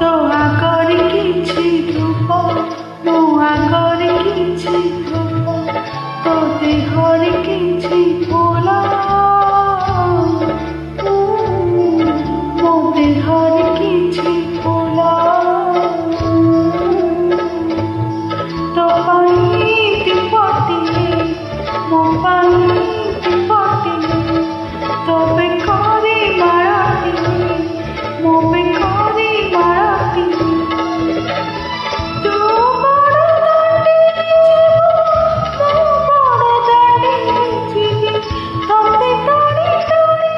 तो आगरी किछि ध्रुव मो आगरी किछि ध्रुव तो देहरी किछि भोला मो देहरी किछि भोला तो पानी पटिए मो पानी पटिए तो बेकारी माराती मो बेकारी माराती तू बड़ दांडी मो बड़ दांडी जीवी तोते टाणी टाणी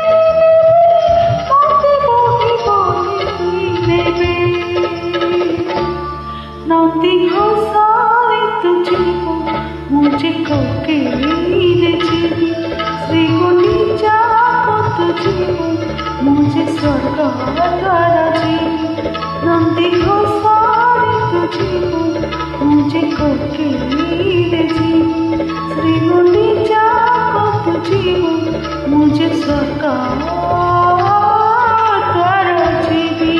मते बोही बोही नेबे नदी हसारे तुझे मुझे कोकिले जीवी श्री गुंडीचा को तुझे मुझे स्वर्ग द्वारा जीवी नंदी हसारे तुझे मुझे कोकिले जीवी श्री गुंडीचा को तुझे मुझे स्वर्ग द्वारा जीवी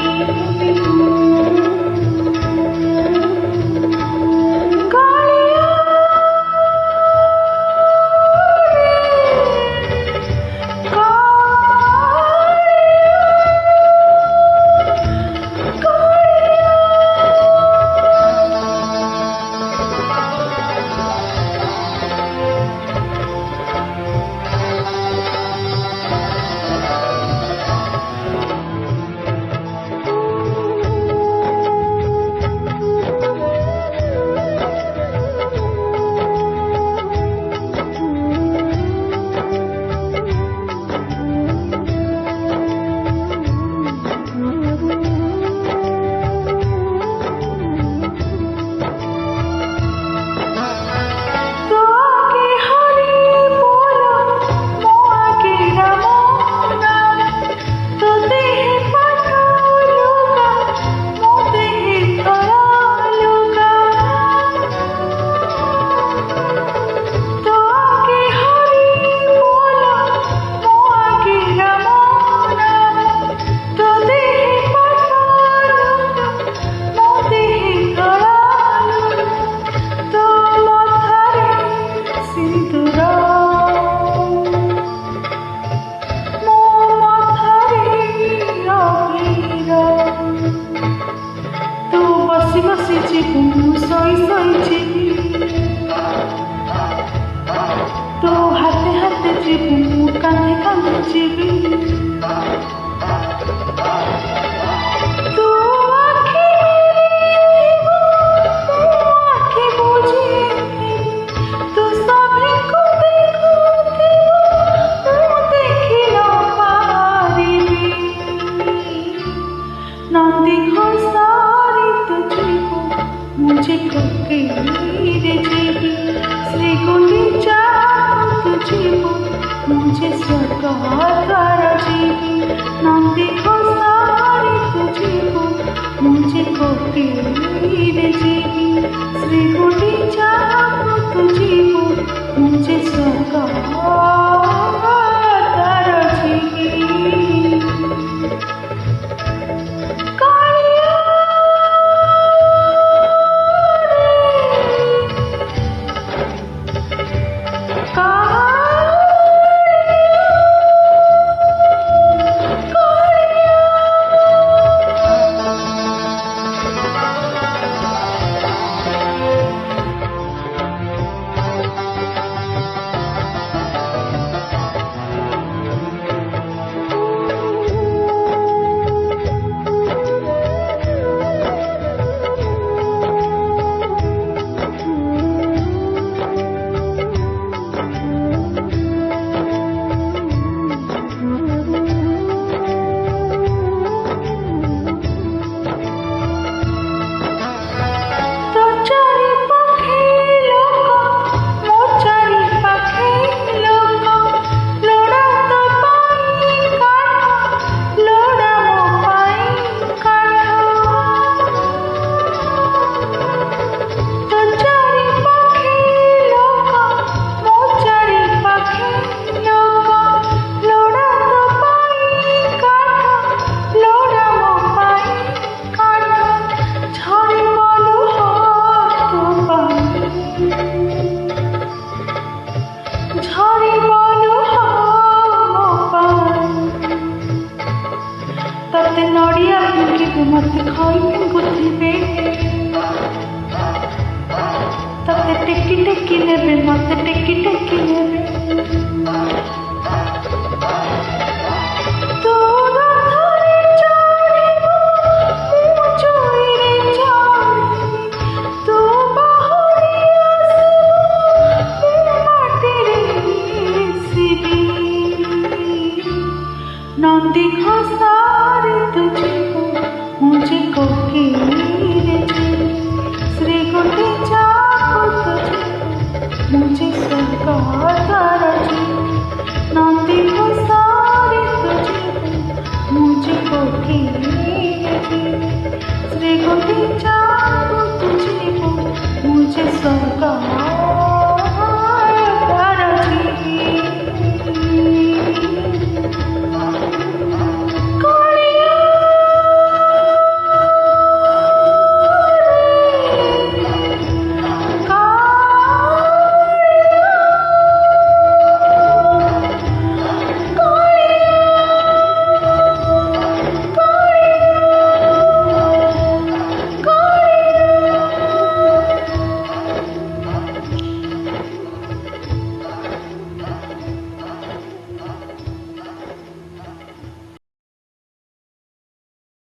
तते नड़िया फिंगिबे मते खई गुथिबे तते टेकी टेकी नेबे मते टेकी टेकी नेबे तोर धरे चढ़िब मु चोइरे चढ़िबि तू बाहुरी आसिबु मु माटिरे मिसिबि नंदी घोषारे तू जीबु मुझे कोकिले जीबि श्री गुंडीचा को तू जीबु मुझे स्वर्ग जीबु नंदी घोषारे तू जीबु मुझे कोकिले जीबि।